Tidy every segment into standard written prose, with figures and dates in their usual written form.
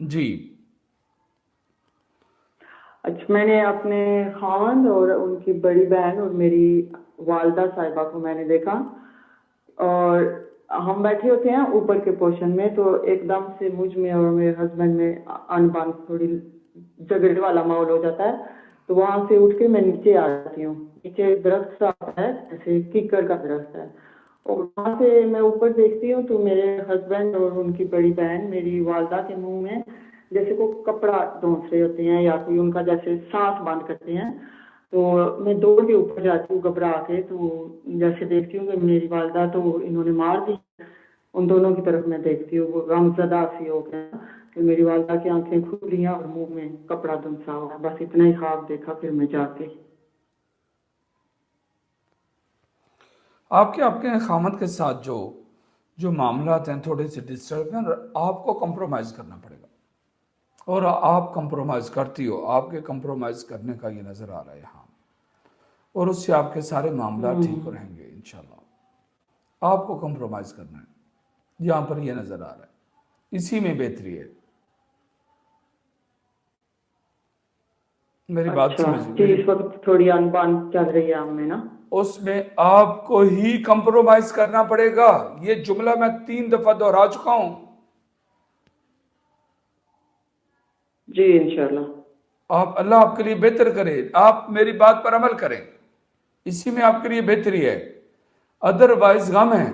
जी। अच्छा, मैंने अपने खावंद और उनकी बड़ी बहन और मेरी वालदा साहिबा को मैंने देखा, और हम बैठे होते हैं ऊपर के पोर्शन में, तो एकदम से मुझ में और मेरे हस्बैंड में अनबन, थोड़ी झगड़े वाला माहौल हो जाता है। तो वहां से उठ के मैं नीचे आ जाती हूँ। नीचे एक दरख्त सा आता है, जैसे कीकर का दरख्त है, और वहां से मैं ऊपर देखती हूँ तो मेरे हस्बैंड और उनकी बड़ी बहन मेरी वालदा के मुंह में जैसे को कपड़ा डोंस रहे होते हैं, या कोई उनका जैसे सांस बंद करते हैं। तो मैं दौड़ के ऊपर जाती हूँ घबरा के, तो जैसे देखती हूँ कि मेरी वालदा तो इन्होंने मार दी। उन दोनों की तरफ मैं देखती हूँ, वो गमज़दा सी हो गया कि मेरी वालदा की आंखें खुली हैं और मुंह में कपड़ा धंसा हुआ है। बस इतना ही ख्वाब देखा, फिर मैं जाग गई। आपके आपके खामद के साथ जो जो मामलात हैं थोड़े से डिस्टर्ब हैं, और आपको कंप्रोमाइज़ करना पड़ेगा, और आप कंप्रोमाइज़ करती हो, आपके कंप्रोमाइज़ करने का ये नज़र आ रहा है यहाँ, और उससे आपके सारे मामला ठीक हम्म। रहेंगे इंशाल्लाह। आपको कंप्रोमाइज़ करना है, यहाँ पर ये नज़र आ रहा है, इसी में बेहतरी है। मेरी बात अच्छा समझिए, जी, मेरी इस वक्त थोड़ी अनबन चल रही है हमें ना। उसमें आपको ही कंप्रोमाइज करना पड़ेगा। ये जुमला मैं 3 दफा दोहरा चुका हूं। जी इंशाल्लाह। आप, अल्लाह आपके लिए बेहतर करे, आप मेरी बात पर अमल करें, इसी में आपके लिए बेहतरी है। अदरवाइज गम है,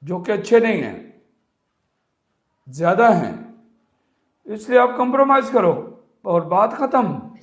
जो कि अच्छे नहीं हैं, ज्यादा हैं, इसलिए आप कंप्रोमाइज करो और बात खत्म।